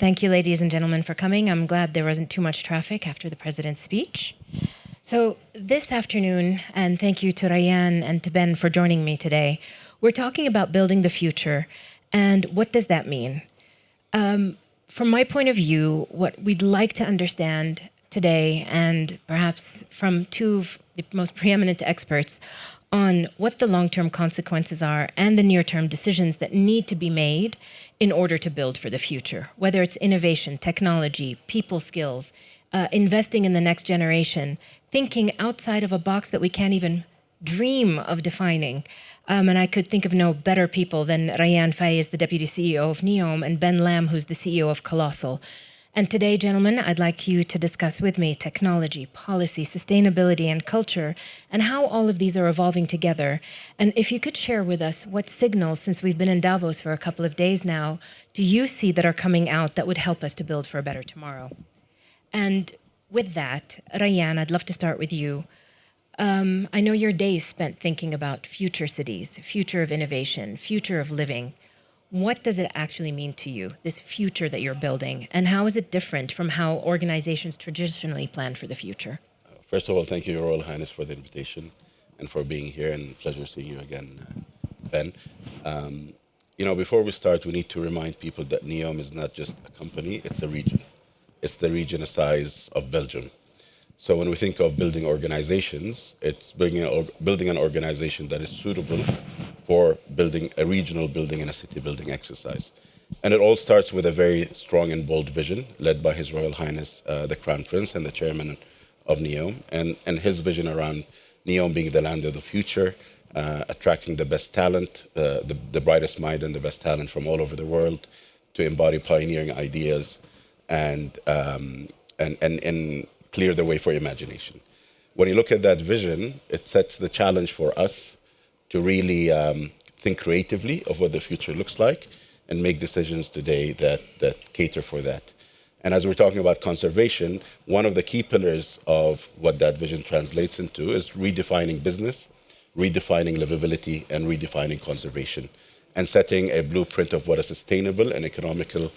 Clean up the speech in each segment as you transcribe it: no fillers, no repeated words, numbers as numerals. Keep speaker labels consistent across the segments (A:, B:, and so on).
A: thank you, ladies and gentlemen, for coming. I'm glad there wasn't too much traffic after the president's speech. So this afternoon, and thank you to Rayan and to Ben for joining me today, we're talking about building the future. And what does that mean? From my point of view, what we'd like to understand today, and perhaps from two of the most preeminent experts, on what the long-term consequences are and the near-term decisions that need to be made in order to build for the future, whether it's innovation, technology, people skills, investing in the next generation, thinking outside of a box that we can't even dream of defining. And I could think of no better people than Rayan Faiz, the Deputy CEO of NEOM, and Ben Lam, who's the CEO of Colossal. And today, gentlemen, I'd like you to discuss with me technology, policy, sustainability, and culture, and how all of these are evolving together. And if you could share with us what signals, since we've been in Davos for a couple of days now, do you see that are coming out that would help us to build for a better tomorrow? And with that, Rayan, I'd love to start with you. I know your days spent thinking about future cities, future of innovation, future of living. What does it actually mean to you, this future that you're building, and how is it different from how organizations traditionally plan for the future?
B: First of all, thank you, Your Royal Highness, for the invitation and for being here, and pleasure seeing you again, Ben. Before we start, we need to remind people that NEOM is not just a company, it's a region. It's the region the size of Belgium. So when we think of building organizations, it's building an organization that is suitable for building a regional building and a city building exercise. And it all starts with a very strong and bold vision led by His Royal Highness, the Crown Prince and the chairman of NEOM, and his vision around NEOM being the land of the future, attracting the best talent, the brightest mind and the best talent from all over the world to embody pioneering ideas and clear the way for imagination. When you look at that vision, it sets the challenge for us to really think creatively of what the future looks like and make decisions today that cater for that. And as we're talking about conservation, one of the key pillars of what that vision translates into is redefining business, redefining livability, and redefining conservation, and setting a blueprint of what a sustainable and economical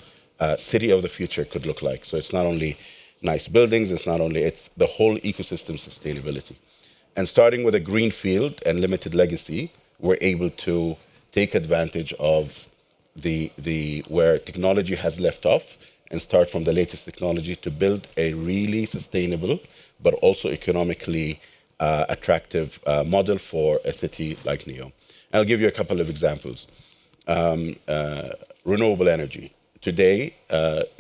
B: city of the future could look like. So it's not only nice buildings, it's the whole ecosystem sustainability. And starting with a green field and limited legacy, we're able to take advantage of where technology has left off and start from the latest technology to build a really sustainable, but also economically attractive model for a city like NEOM. I'll give you a couple of examples. Renewable energy. Today,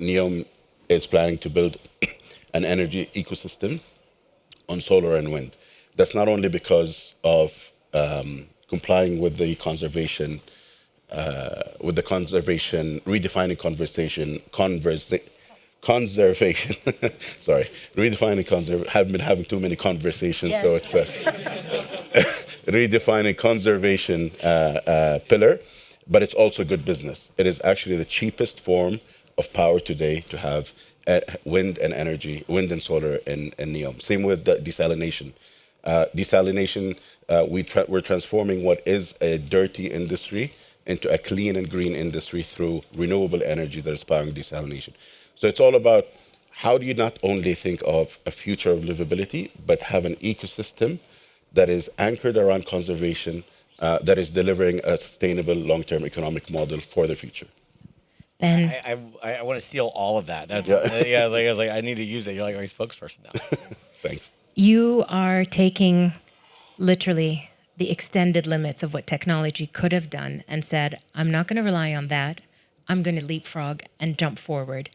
B: NEOM is planning to build an energy ecosystem on solar and wind. That's not only because of complying with the conservation, redefining conservation. Sorry, have been having too many conversations, yes. So it's redefining conservation pillar, but it's also good business. It is actually the cheapest form of power today to have wind and solar in NEOM. Same with the desalination. We're transforming what is a dirty industry into a clean and green industry through renewable energy that is powering desalination. So it's all about how do you not only think of a future of livability, but have an ecosystem that is anchored around conservation, that is delivering a sustainable long-term economic model for the future.
A: Ben,
C: I want to steal all of that. That's I was like, I need to use it. You're like my spokesperson now.
B: Thanks.
A: You are taking literally the extended limits of what technology could have done and said, I'm not going to rely on that. I'm going to leapfrog and jump forward.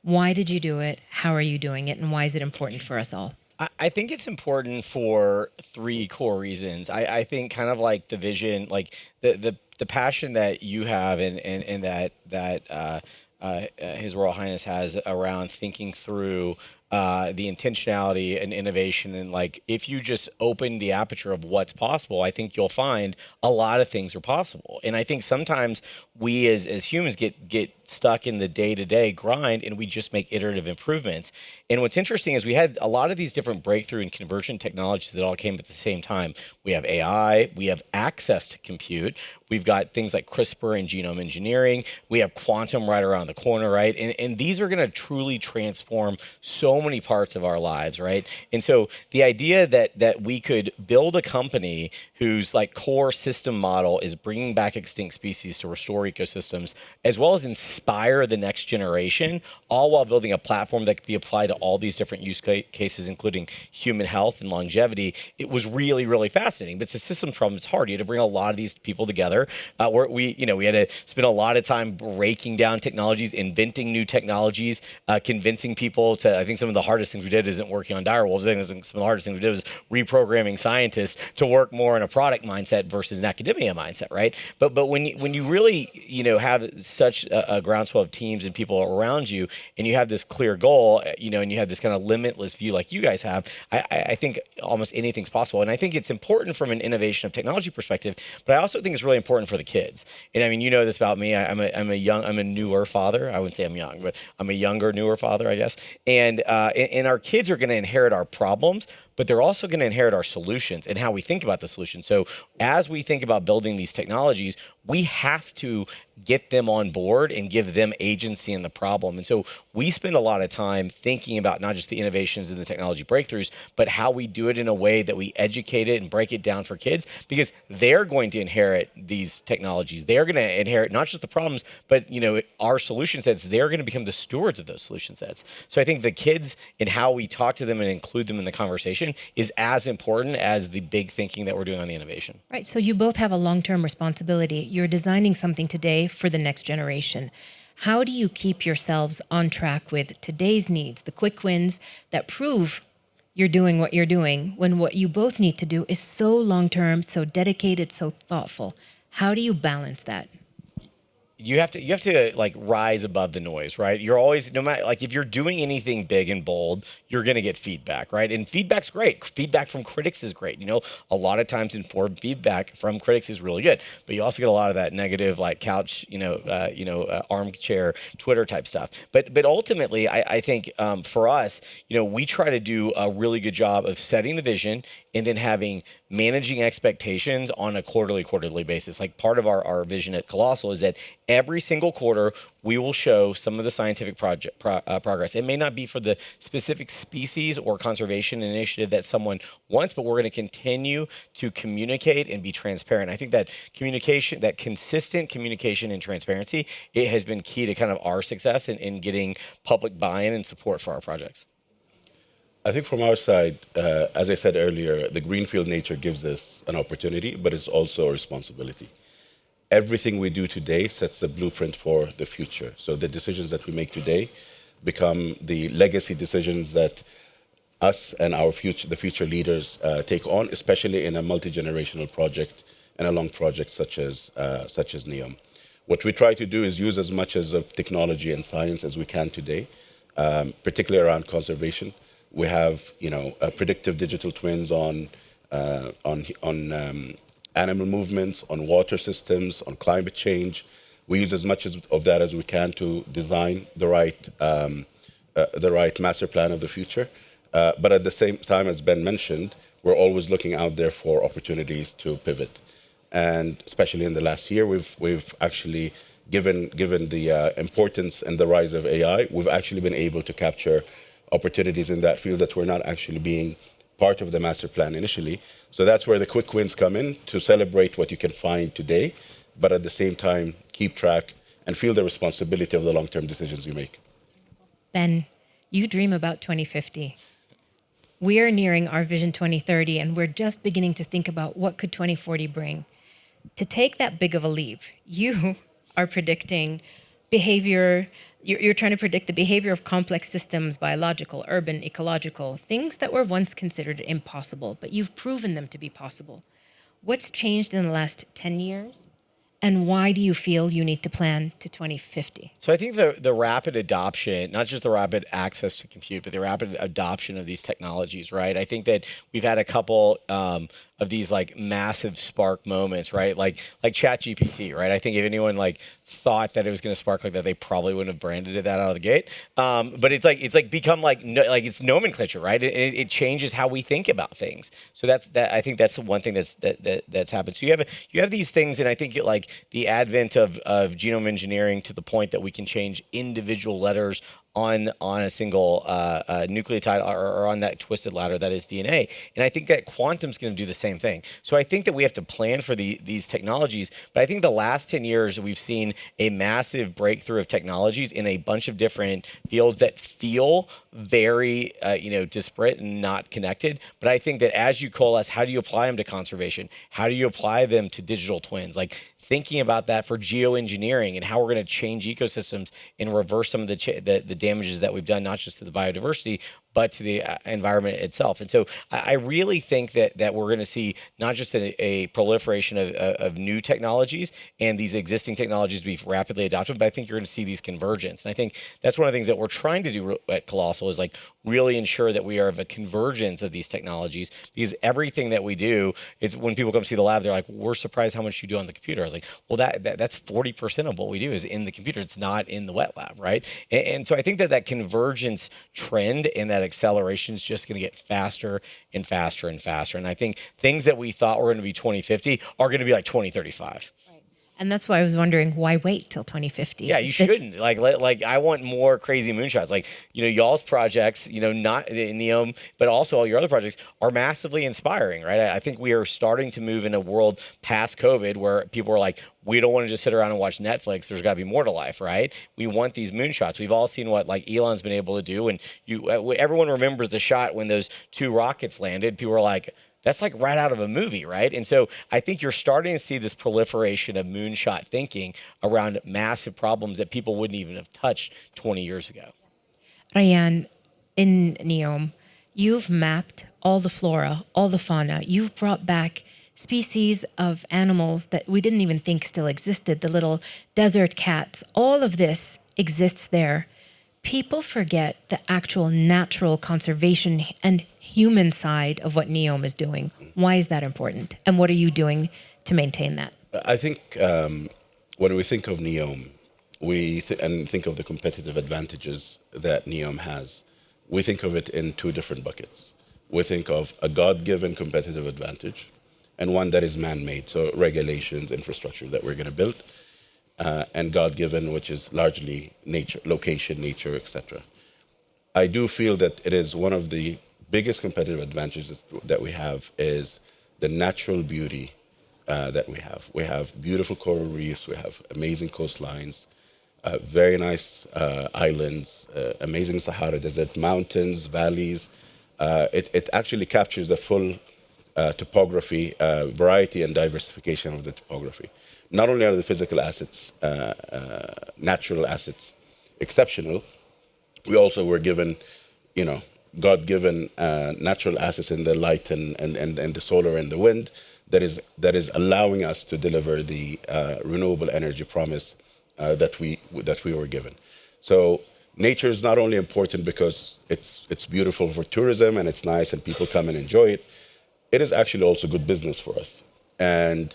A: Why did you do it? How are you doing it? And why is it important for us all?
C: I think it's important for three core reasons. I think kind of like the vision, like the passion that you have and that His Royal Highness has around thinking through the intentionality and innovation, and like if you just open the aperture of what's possible, I think you'll find a lot of things are possible. And I think sometimes we as humans get stuck in the day-to-day grind, and we just make iterative improvements. And what's interesting is we had a lot of these different breakthrough and conversion technologies that all came at the same time. We have AI, we have access to compute, we've got things like CRISPR and genome engineering, we have quantum right around the corner, right? And these are going to truly transform so many parts of our lives, right? And so the idea that we could build a company whose like core system model is bringing back extinct species to restore ecosystems, as well as inspire the next generation, all while building a platform that could be applied to all these different use cases, including human health and longevity, it was really, really fascinating. But it's a systems problem. It's hard. You had to bring a lot of these people together. Where we had to spend a lot of time breaking down technologies, inventing new technologies, convincing people to. I think some of the hardest things we did isn't working on dire wolves. I think some of the hardest things we did was reprogramming scientists to work more in a product mindset versus an academia mindset, right? But when you really have such a groundswell of teams and people around you, and you have this clear goal, and you have this kind of limitless view like you guys have, I think almost anything's possible. And I think it's important from an innovation of technology perspective, but I also think it's really important for the kids. And I mean, you know this about me. I'm a newer father. I wouldn't say I'm young, but I'm a younger, newer father, I guess. And our kids are going to inherit our problems, but they're also going to inherit our solutions and how we think about the solution. So as we think about building these technologies, we have to get them on board and give them agency in the problem. And so we spend a lot of time thinking about not just the innovations and the technology breakthroughs, but how we do it in a way that we educate it and break it down for kids, because they're going to inherit these technologies. They're going to inherit not just the problems, but our solution sets. They're going to become the stewards of those solution sets. So I think the kids and how we talk to them and include them in the conversation is as important as the big thinking that we're doing on the innovation.
A: Right. So you both have a long-term responsibility. You're designing something today for the next generation. How do you keep yourselves on track with today's needs, the quick wins that prove you're doing what you're doing, when what you both need to do is so long-term, so dedicated, so thoughtful? How do you balance that?
C: You have to like rise above the noise, right? You're always, no matter, like if you're doing anything big and bold, you're going to get feedback, right? And feedback's great. Feedback from critics is great. A lot of times informed feedback from critics is really good, but you also get a lot of that negative, like couch, armchair Twitter type stuff. But ultimately, I think for us, we try to do a really good job of setting the vision and then having managing expectations on a quarterly basis. Like part of our vision at Colossal is that every single quarter we will show some of the scientific progress. It may not be for the specific species or conservation initiative that someone wants, but we're going to continue to communicate and be transparent. I think that communication, that consistent communication and transparency, it has been key to kind of our success in getting public buy-in and support for our projects.
B: I think from our side, as I said earlier, the greenfield nature gives us an opportunity, but it's also a responsibility. Everything we do today sets the blueprint for the future. So the decisions that we make today become the legacy decisions that us and the future leaders take on, especially in a multi-generational project and a long project such as NEOM. What we try to do is use as much of technology and science as we can today, particularly around conservation. We have, predictive digital twins on animal movements, on water systems, on climate change. We use as much of that as we can to design the right master plan of the future. But at the same time, as Ben mentioned, we're always looking out there for opportunities to pivot. And especially in the last year, we've actually, given the importance and the rise of AI, we've actually been able to capture opportunities in that field that were not actually being part of the master plan initially. So that's where the quick wins come in, to celebrate what you can find today, but at the same time, keep track and feel the responsibility of the long-term decisions you make.
A: Ben, you dream about 2050. We are nearing our Vision 2030, and we're just beginning to think about what could 2040 bring. To take that big of a leap, you are predicting behavior. You're trying to predict the behavior of complex systems, biological, urban, ecological, things that were once considered impossible, but you've proven them to be possible. What's changed in the last 10 years? And why do you feel you need to plan to 2050?
C: So I think the rapid adoption, not just the rapid access to compute, but the rapid adoption of these technologies, right? I think that we've had a couple of these like massive spark moments, right? Like ChatGPT, right? I think if anyone like thought that it was going to spark like that, they probably wouldn't have branded it that out of the gate. But it's like become like like it's nomenclature, right? It changes how we think about things. So that I think that's the one thing that's happened. So you have these things, and I think like the advent of genome engineering to the point that we can change individual letters on a single nucleotide or on that twisted ladder that is DNA. And I think that quantum's going to do the same thing. So I think that we have to plan for these technologies. But I think the last 10 years, we've seen a massive breakthrough of technologies in a bunch of different fields that feel very, disparate and not connected. But I think that as you coalesce, how do you apply them to conservation? How do you apply them to digital twins? Like, thinking about that for geoengineering and how we're going to change ecosystems and reverse some of the damages that we've done, not just to the biodiversity, but to the environment itself. And so I really think that we're going to see not just a proliferation of new technologies and these existing technologies be rapidly adopted, but I think you're going to see these convergence. And I think that's one of the things that we're trying to do at Colossal is like really ensure that we are of a convergence of these technologies, because everything that we do is when people come see the lab, they're like, we're surprised how much you do on the computer. I was like, well, that's 40% of what we do is in the computer. It's not in the wet lab, right? And so I think that convergence trend and that acceleration is just going to get faster and faster and faster. And I think things that we thought were going to be 2050 are going to be like 2035.
A: Right. And that's why I was wondering, why wait till 2050?
C: Yeah, you shouldn't. Like I want more crazy moonshots. Like, y'all's projects, not Neom, but also all your other projects are massively inspiring, right? I think we are starting to move in a world past COVID where people are like, we don't want to just sit around and watch Netflix. There's got to be more to life, right? We want these moonshots. We've all seen what like Elon's been able to do, and everyone remembers the shot when those 2 rockets landed. People were like, that's like right out of a movie, right? And so I think you're starting to see this proliferation of moonshot thinking around massive problems that people wouldn't even have touched 20 years ago.
A: Ryan, in Neom, you've mapped all the flora, all the fauna. You've brought back species of animals that we didn't even think still existed, the little desert cats. All of this exists there. People forget the actual natural conservation and human side of what Neom is doing. Why is that important? And what are you doing to maintain that?
B: I think when we think of Neom, and think of the competitive advantages that Neom has, we think of it in 2 different buckets. We think of a God-given competitive advantage and one that is man-made, so regulations, infrastructure that we're going to build, and God-given, which is largely nature, location, nature, etc. I do feel that it is one of the biggest competitive advantages that we have is the natural beauty that we have. We have beautiful coral reefs, we have amazing coastlines, very nice islands, amazing Sahara Desert, mountains, valleys. It actually captures the full topography, variety and diversification of the topography. Not only are the physical assets, natural assets, exceptional, we also were given, God-given natural assets in the light and the solar and the wind that is allowing us to deliver the renewable energy promise that we were given. So nature is not only important because it's beautiful for tourism and it's nice and people come and enjoy it. It is actually also good business for us. And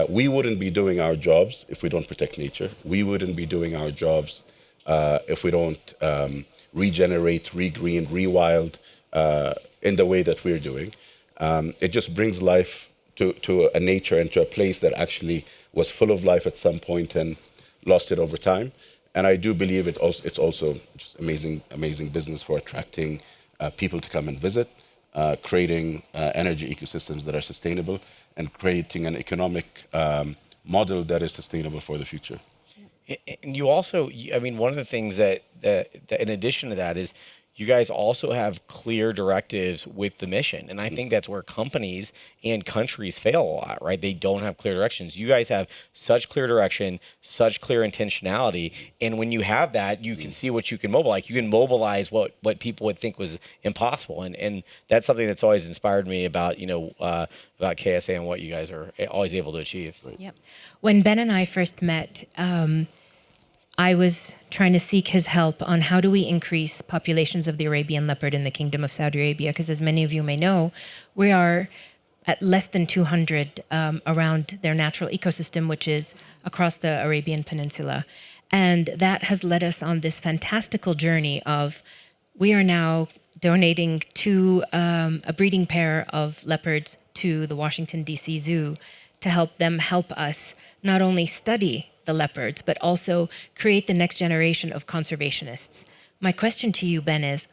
B: we wouldn't be doing our jobs if we don't protect nature. We wouldn't be doing our jobs if we don't regenerate, regreen, rewild in the way that we're doing. It just brings life to a nature and to a place that actually was full of life at some point and lost it over time. And I do believe it's also just amazing business for attracting people to come and visit, creating energy ecosystems that are sustainable, and creating an economic model that is sustainable for the future.
C: And you also, one of the things that in addition to that is you guys also have clear directives with the mission. And I think that's where companies and countries fail a lot, right? They don't have clear directions. You guys have such clear direction, such clear intentionality. And when you have that, you can see what you can mobilize. You can mobilize what people would think was impossible. And that's something that's always inspired me about, about KSA and what you guys are always able to achieve.
A: Yep. When Ben and I first met, I was trying to seek his help on how do we increase populations of the Arabian leopard in the Kingdom of Saudi Arabia, because as many of you may know, we are at less than 200 around their natural ecosystem, which is across the Arabian Peninsula. And that has led us on this fantastical journey of we are now donating to a breeding pair of leopards to the Washington, D.C. Zoo to help them help us not only study the leopards, but also create the next generation of conservationists. My question to you, Ben, is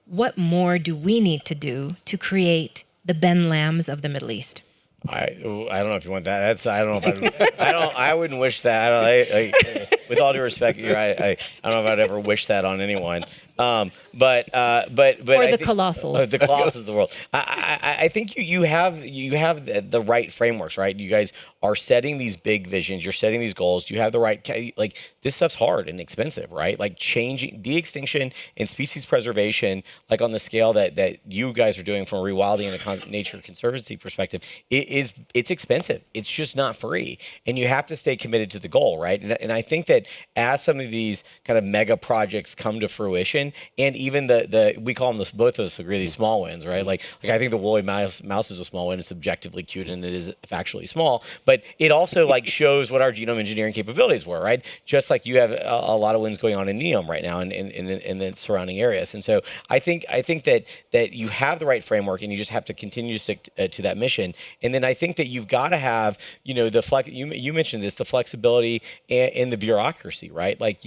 A: what more do we need to do to create the Ben Lambs of the Middle East?
C: I don't know if you want that. That's I don't know if I wouldn't wish that. With all due respect, I don't know if I'd ever wish that on anyone. But
A: Or
C: I
A: the
C: think,
A: colossals.
C: the colossals of the world. I think you have the right frameworks, right? You guys are setting these big visions. You're setting these goals. You have the right like this stuff's hard and expensive, right? Like changing de-extinction and species preservation, like on the scale that you guys are doing from a rewilding and a nature conservancy perspective, it's expensive. It's just not free, and you have to stay committed to the goal, right? And I think that as some of these kind of mega projects come to fruition, and even the we call them both of us agree these small wins, right? Like I think the woolly mouse is a small win. It's objectively cute and it is factually small, but it also like shows what our genome engineering capabilities were, right? Just like you have a lot of wins going on in Neom right now and in the surrounding areas. And so I think that you have the right framework and you just have to continue to stick to that mission. And then I think that you've got to have, you mentioned this, the flexibility and the bureaucracy, right? Like,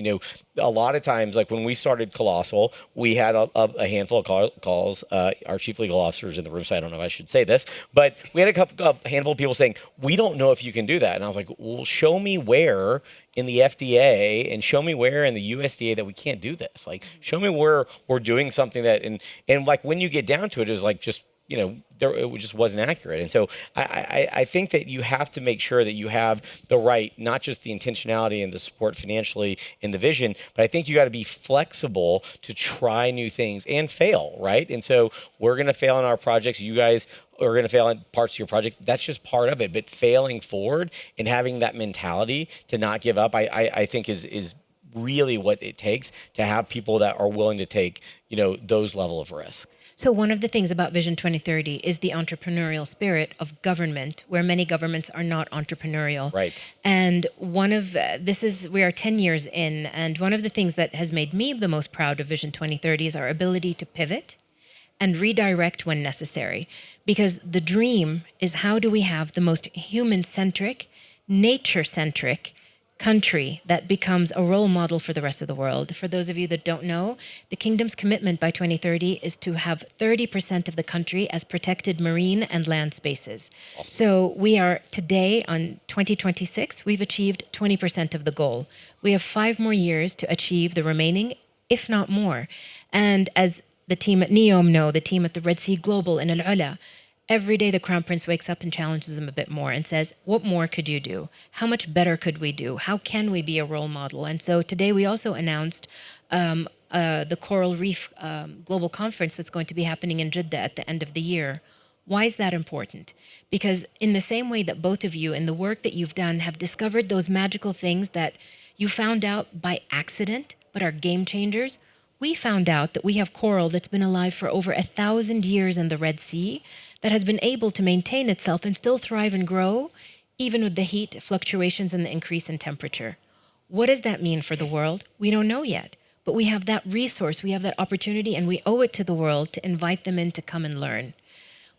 C: a lot of times, like when we started Colossal, we had a handful of calls. Our chief legal officer's in the room, so I don't know if I should say this, but we had a handful of people saying, we don't know if you can do that. And I was like, well, show me where in the FDA and show me where in the USDA that we can't do this. Like, show me where we're doing something that, and like when you get down to it, is like just, it just wasn't accurate. And so I think that you have to make sure that you have the right, not just the intentionality and the support financially in the vision, but I think you got to be flexible to try new things and fail, right? And so we're going to fail in our projects. You guys are going to fail in parts of your project. That's just part of it. But failing forward and having that mentality to not give up, I think is really what it takes to have people that are willing to take, those level of risk.
A: So one of the things about Vision 2030 is the entrepreneurial spirit of government, where many governments are not entrepreneurial.
C: Right.
A: And we are 10 years in, and one of the things that has made me the most proud of Vision 2030 is our ability to pivot and redirect when necessary. Because the dream is, how do we have the most human-centric, nature-centric country that becomes a role model for the rest of the world? For those of you that don't know, the kingdom's commitment by 2030 is to have 30% of the country as protected marine and land spaces. Awesome. So we are today on 2026, we've achieved 20% of the goal. We have 5 more years to achieve the remaining, if not more. And as the team at Neom know, the team at the Red Sea Global in Al-Ula, every day the Crown Prince wakes up and challenges him a bit more and says, what more could you do? How much better could we do? How can we be a role model? And so today we also announced the Coral Reef Global Conference that's going to be happening in Jeddah at the end of the year. Why is that important? Because in the same way that both of you in the work that you've done have discovered those magical things that you found out by accident but are game changers, we found out that we have coral that's been alive for over 1,000 years in the Red Sea that has been able to maintain itself and still thrive and grow, even with the heat fluctuations and the increase in temperature. What does that mean for the world? We don't know yet, but we have that resource, we have that opportunity, and we owe it to the world to invite them in to come and learn.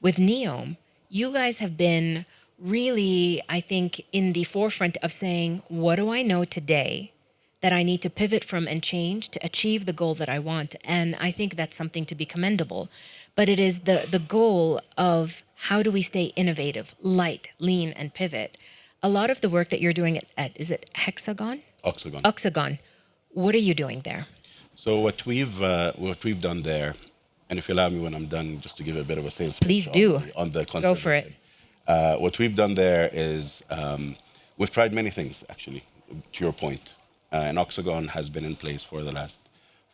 A: With Neom, you guys have been really, I think, in the forefront of saying, what do I know today that I need to pivot from and change to achieve the goal that I want? And I think that's something to be commendable. But it is the goal of how do we stay innovative, light, lean, and pivot. A lot of the work that you're doing at is it Hexagon?
B: Oxagon.
A: Oxagon. What are you doing there?
B: So what we've done there, and if you allow me when I'm done, just to give a bit of a sales
A: Please
B: pitch
A: do.
B: on the concept.
A: Go for it.
B: What we've done there is we've tried many things, actually, to your point. And Oxagon has been in place for the last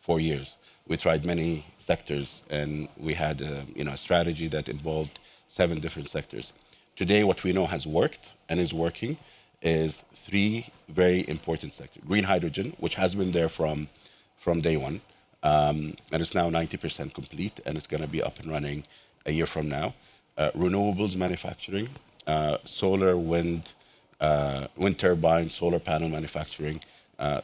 B: 4 years. We tried many sectors, and we had a strategy that involved 7 different sectors. Today, what we know has worked and is working is 3 very important sectors. Green hydrogen, which has been there from day one, and it's now 90% complete, and it's going to be up and running a year from now. renewables manufacturing, solar, wind turbine, solar panel manufacturing,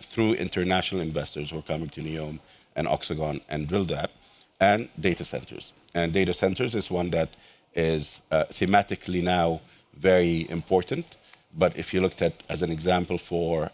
B: through international investors who are coming to NEOM and Oxagon and build that, and data centers. And data centers is one that is thematically now very important. But if you looked at, as an example, for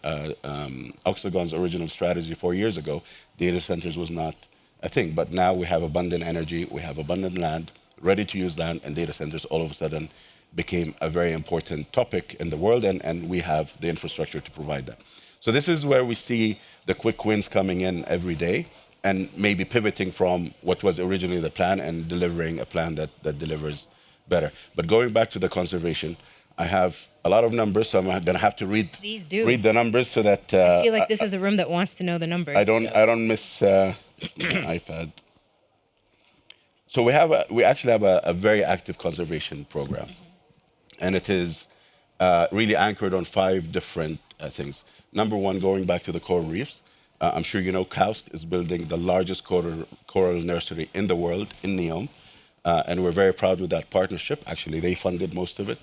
B: Oxagon's original strategy 4 years ago, data centers was not a thing. But now we have abundant energy, we have abundant land, ready to use land, and data centers all of a sudden became a very important topic in the world, and we have the infrastructure to provide that. So this is where we see the quick wins coming in every day, and maybe pivoting from what was originally the plan and delivering a plan that delivers better. But going back to the conservation, I have a lot of numbers, so I'm going to have to read
A: Please do.
B: read the numbers so that
A: I feel like this is a room that wants to know the numbers.
B: I don't miss my iPad. So we actually have a very active conservation program, and it is really anchored on 5 different things. Number one, going back to the coral reefs. I'm sure you know KAUST is building the largest coral nursery in the world in NEOM, and we're very proud with that partnership. Actually, they funded most of it,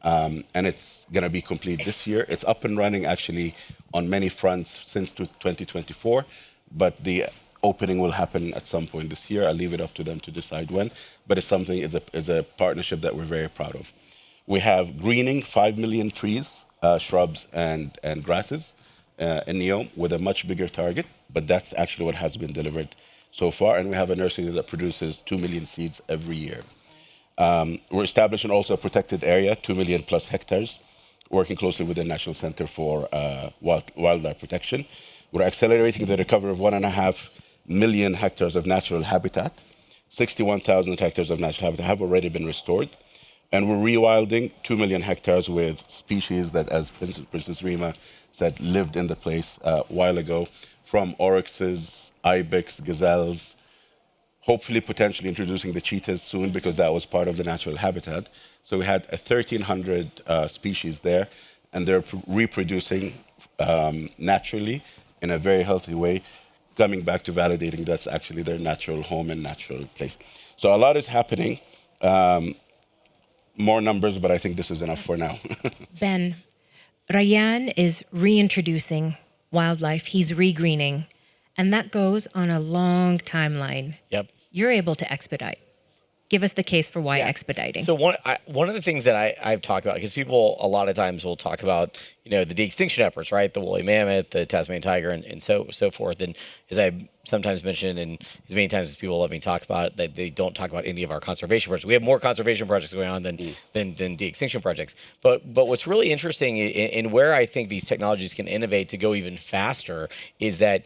B: and it's going to be complete this year. It's up and running actually on many fronts since 2024, but the opening will happen at some point this year. I'll leave it up to them to decide when, but it's something, it's a partnership that we're very proud of. We have greening 5 million trees, shrubs, and grasses in NEOM with a much bigger target, but that's actually what has been delivered so far. And we have a nursery that produces 2 million seeds every year. We're establishing also a protected area, 2 million plus hectares, working closely with the National Center for Wildlife Protection. We're accelerating the recovery of 1.5 million hectares of natural habitat. 61,000 hectares of natural habitat have already been restored. And we're rewilding 2 million hectares with species that, as Princess Rima said, lived in the place a while ago, from oryxes, ibex, gazelles, hopefully potentially introducing the cheetahs soon because that was part of the natural habitat. So we had 1,300 species there, and they're reproducing naturally in a very healthy way, coming back to validating that's actually their natural home and natural place. So a lot is happening. More numbers, but I think this is enough for now.
A: Ben, Rayyan is reintroducing wildlife. He's regreening, and that goes on a long timeline.
C: Yep.
A: You're able to expedite. Give us the case for why expediting.
C: So one of the things that I've talked about, because people a lot of times will talk about, the de-extinction efforts, right? The woolly mammoth, the Tasmanian tiger, and so forth. And as I sometimes mention, and as many times as people let me talk about it, that they don't talk about any of our conservation projects. We have more conservation projects going on than de-extinction projects. But what's really interesting in where I think these technologies can innovate to go even faster is that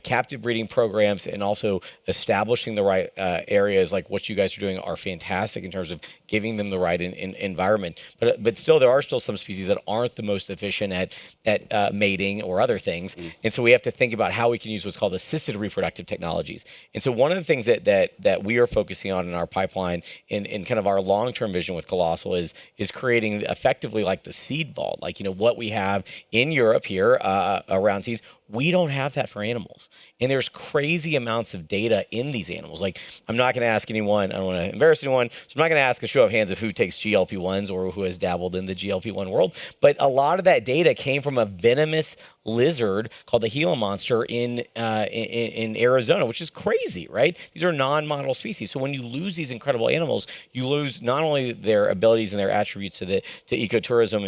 C: captive breeding programs and also establishing the right areas like what you guys are doing are fantastic in terms of giving them the right environment. But still, there are still some species that aren't the most efficient at mating or other things, and so we have to think about how we can use what's called assisted reproductive technologies. And so one of the things that we are focusing on in our pipeline in kind of our long-term vision with Colossal is creating effectively like the seed vault, like what we have in Europe here around seeds. We don't have that for animals. And there's crazy amounts of data in these animals. Like, I'm not going to ask anyone, I don't want to embarrass anyone, so I'm not going to ask a show of hands of who takes GLP-1s or who has dabbled in the GLP-1 world. But a lot of that data came from a venomous lizard called the Gila monster in Arizona, which is crazy, right? These are non-model species. So when you lose these incredible animals, you lose not only their abilities and their attributes to ecotourism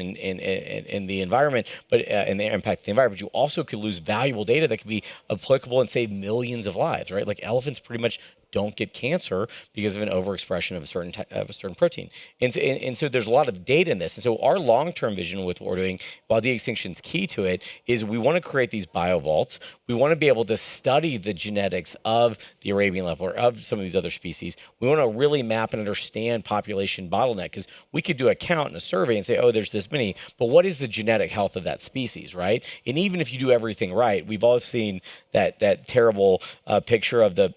C: and the environment, but and the impact of the environment, but you also could lose valuable data that could be applicable and save millions of lives, right? Like elephants pretty much don't get cancer because of an overexpression of a certain protein. And so there's a lot of data in this. And so our long-term vision with what we're doing, while de-extinction is key to it, is we want to create these biovaults. We want to be able to study the genetics of the Arabian leopard or of some of these other species. We want to really map and understand population bottleneck, because we could do a count and a survey and say, oh, there's this many, but what is the genetic health of that species, right? And even if you do everything right, we've all seen that terrible picture of the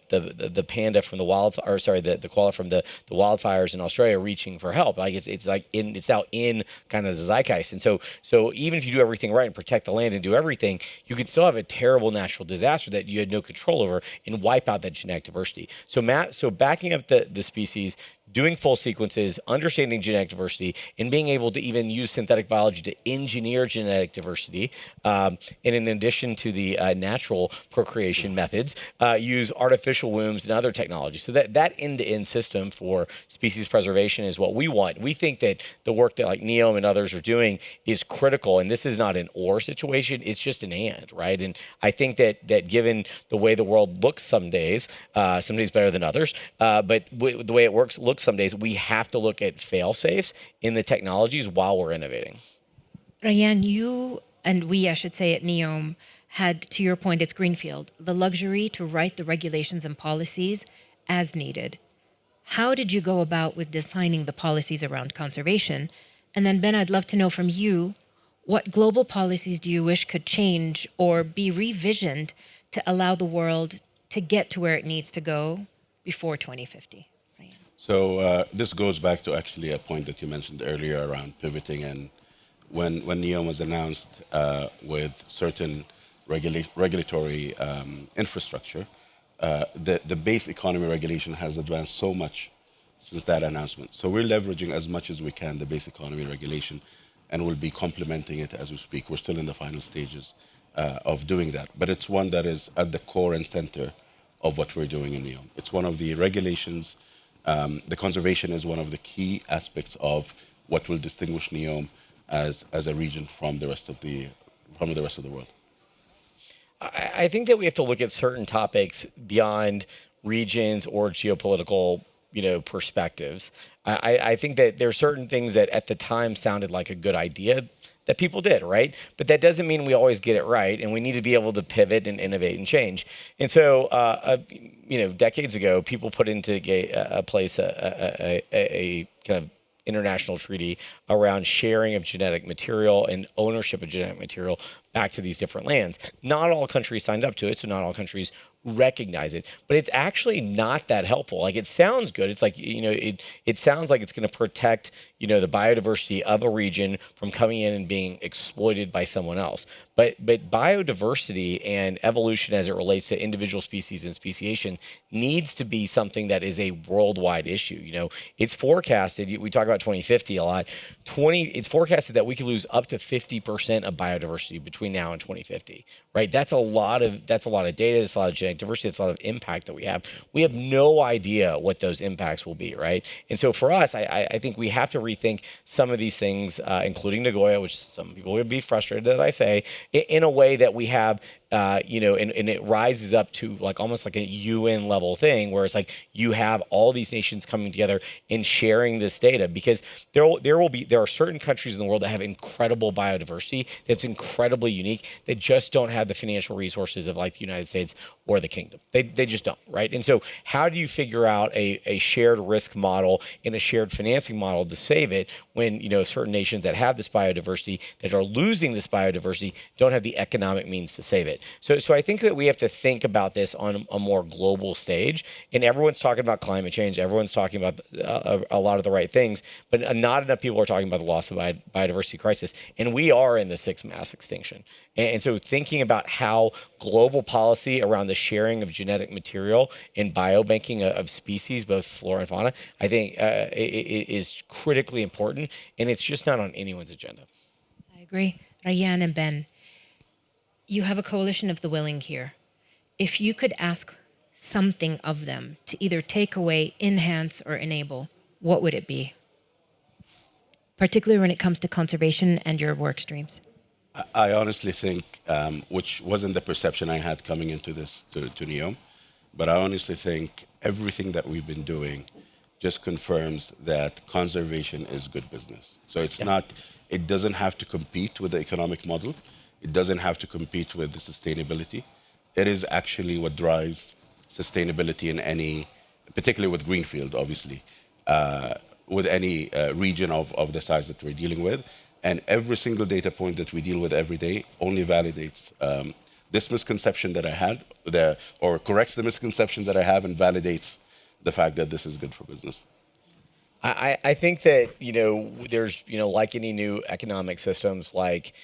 C: panda from the the koala from the wildfires in Australia reaching for help. Like it's now in kind of the zeitgeist. And so even if you do everything right and protect the land and do everything, you could still have a terrible natural disaster that you had no control over and wipe out that genetic diversity. So backing up the species, doing full sequences, understanding genetic diversity, and being able to even use synthetic biology to engineer genetic diversity. And in addition to the natural procreation methods, use artificial wombs and other technologies. So that end-to-end system for species preservation is what we want. We think that the work that like NEOM and others are doing is critical, and this is not an or situation; it's just an and, right? And I think that given the way the world looks some days better than others, but the way it looks some days, we have to look at fail safes in the technologies while we're innovating.
A: Ryan, you and we, I should say, at NEOM had, to your point, it's Greenfield, the luxury to write the regulations and policies as needed. How did you go about with designing the policies around conservation? And then, Ben, I'd love to know from you, what global policies do you wish could change or be revisioned to allow the world to get to where it needs to go before 2050? Ryan.
B: So this goes back to actually a point that you mentioned earlier around pivoting, and when NEOM was announced with certain regulatory infrastructure, the base economy regulation has advanced so much since that announcement. So we're leveraging as much as we can the base economy regulation, and we'll be complementing it as we speak. We're still in the final stages of doing that, but it's one that is at the core and center of what we're doing in NEOM. It's one of the regulations. The conservation is one of the key aspects of what will distinguish NEOM as a region from the rest of the world.
C: I think that we have to look at certain topics beyond regions or geopolitical, perspectives. I think that there are certain things that at the time sounded like a good idea that people did, right? But that doesn't mean we always get it right, and we need to be able to pivot and innovate and change. And so, decades ago, people put into place a kind of international treaty around sharing of genetic material and ownership of genetic material back to these different lands. Not all countries signed up to it, so not all countries recognize it, but it's actually not that helpful. Like, it sounds good. It's like, it sounds like it's going to protect, the biodiversity of a region from coming in and being exploited by someone else. But biodiversity and evolution as it relates to individual species and speciation needs to be something that is a worldwide issue. It's forecasted, we talk about 2050 a lot, it's forecasted that we could lose up to 50% of biodiversity between now and 2050, right? That's a lot of data, that's a lot of genetic diversity, that's a lot of impact that we have. We have no idea what those impacts will be, right? And so for us, I think we have to rethink some of these things, including Nagoya, which some people would be frustrated that I say, in a way that we have, and it rises up to like almost like a UN level thing where it's like you have all these nations coming together and sharing this data, because there are certain countries in the world that have incredible biodiversity that's incredibly unique that just don't have the financial resources of like the United States or the kingdom. They just don't, right? And so how do you figure out a shared risk model and a shared financing model to save it when certain nations that have this biodiversity, that are losing this biodiversity, don't have the economic means to save it? So I think that we have to think about this on a more global stage. And everyone's talking about climate change. Everyone's talking about a lot of the right things, but not enough people are talking about the loss of biodiversity crisis. And we are in the sixth mass extinction. And so thinking about how global policy around the sharing of genetic material and biobanking of species, both flora and fauna, I think is critically important. And it's just not on anyone's agenda.
A: I agree. Ryan and Ben, you have a coalition of the willing here. If you could ask something of them to either take away, enhance, or enable, what would it be? Particularly when it comes to conservation and your work streams.
B: I honestly think, which wasn't the perception I had coming into this to NEOM, but I honestly think everything that we've been doing just confirms that conservation is good business. So it doesn't have to compete with the economic model. It doesn't have to compete with the sustainability. It is actually what drives sustainability in any, particularly with Greenfield, obviously, with any region of the size that we're dealing with. And every single data point that we deal with every day only validates this misconception that I had, or corrects the misconception that I have, and validates the fact that this is good for business.
C: I think that, there's, like any new economic systems, like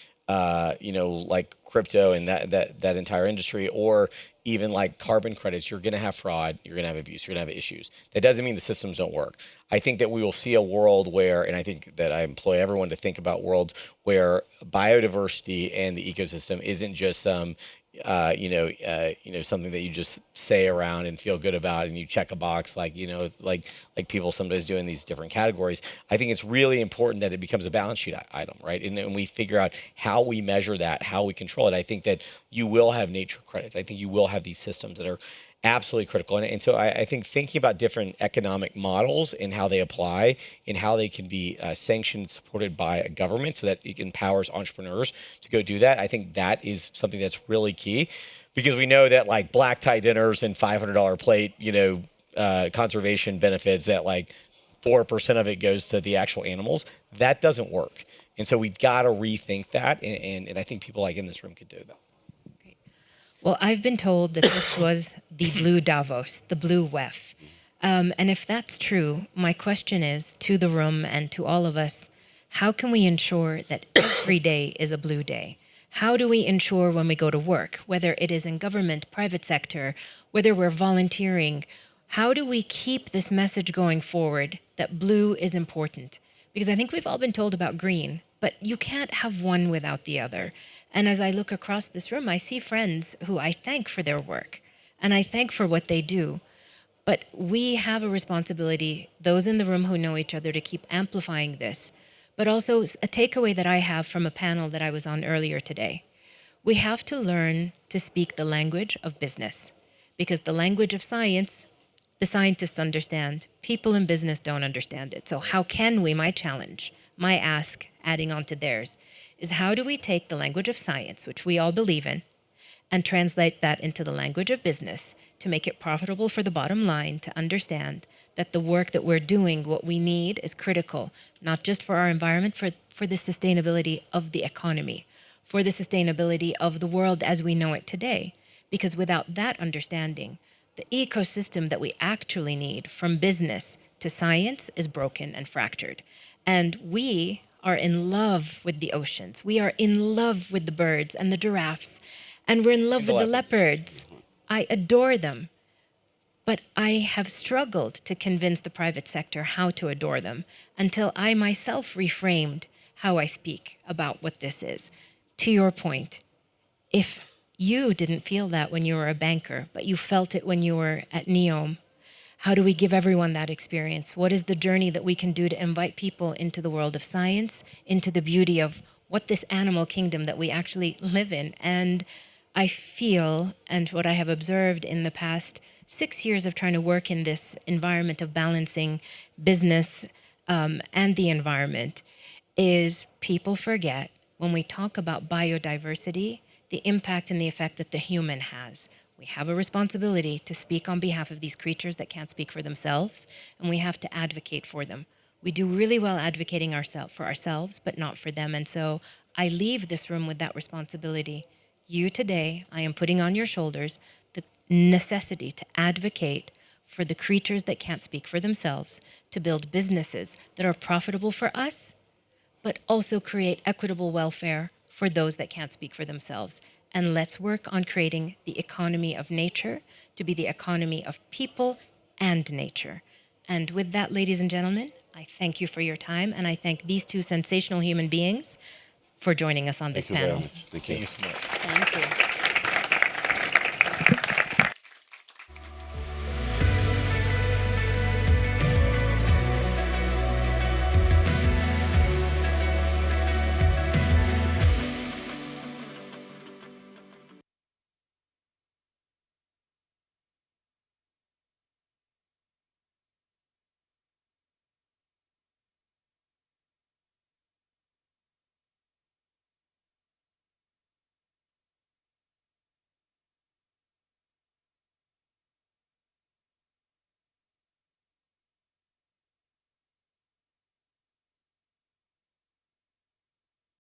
C: crypto and that entire industry, or even like carbon credits, you're going to have fraud, you're going to have abuse, you're going to have issues. That doesn't mean the systems don't work. I think that we will see a world where, and I think that I employ everyone to think about worlds where biodiversity and the ecosystem isn't just some something that you just say around and feel good about, and you check a box, like like people sometimes do in these different categories. I think it's really important that it becomes a balance sheet item, right? And we figure out how we measure that, how we control it. I think that you will have nature credits. I think you will have these systems that are absolutely critical. And so I think thinking about different economic models and how they apply and how they can be sanctioned, supported by a government so that it empowers entrepreneurs to go do that. I think that is something that's really key, because we know that like black tie dinners and $500 plate, conservation benefits, that like 4% of it goes to the actual animals. That doesn't work. And so we've got to rethink that. And I think people like in this room could do that.
A: Well, I've been told that this was the blue Davos, the blue WEF. And if that's true, my question is to the room and to all of us, how can we ensure that every day is a blue day? How do we ensure when we go to work, whether it is in government, private sector, whether we're volunteering, how do we keep this message going forward that blue is important? Because I think we've all been told about green, but you can't have one without the other. And as I look across this room, I see friends who I thank for their work and I thank for what they do. But we have a responsibility, those in the room who know each other, to keep amplifying this. But also a takeaway that I have from a panel that I was on earlier today. We have to learn to speak the language of business, because the language of science, the scientists understand. People in business don't understand it. So how can we, my challenge, my ask, adding on to theirs, is how do we take the language of science, which we all believe in, and translate that into the language of business to make it profitable for the bottom line, to understand that the work that we're doing, what we need, is critical, not just for our environment, for the sustainability of the economy, for the sustainability of the world as we know it today. Because without that understanding, the ecosystem that we actually need from business to science is broken and fractured. And we are in love with the oceans. We are in love with the birds and the giraffes, and we're in love with the leopards. I adore them. But I have struggled to convince the private sector how to adore them until I myself reframed how I speak about what this is. To your point, if you didn't feel that when you were a banker, but you felt it when you were at NEOM, how do we give everyone that experience? What is the journey that we can do to invite people into the world of science, into the beauty of what this animal kingdom that we actually live in? And I feel, and what I have observed in the past 6 years of trying to work in this environment of balancing business and the environment, is people forget when we talk about biodiversity, the impact and the effect that the human has. We have a responsibility to speak on behalf of these creatures that can't speak for themselves, and we have to advocate for them. We do really well advocating for ourselves, but not for them. And so I leave this room with that responsibility. You today, I am putting on your shoulders the necessity to advocate for the creatures that can't speak for themselves, to build businesses that are profitable for us, but also create equitable welfare for those that can't speak for themselves. And let's work on creating the economy of nature to be the economy of people and nature. And with that, ladies and gentlemen, I thank you for your time, and I thank these two sensational human beings for joining us on this panel.
B: Thank you very much. Thank you.
C: Thank you so much.
A: Thank you.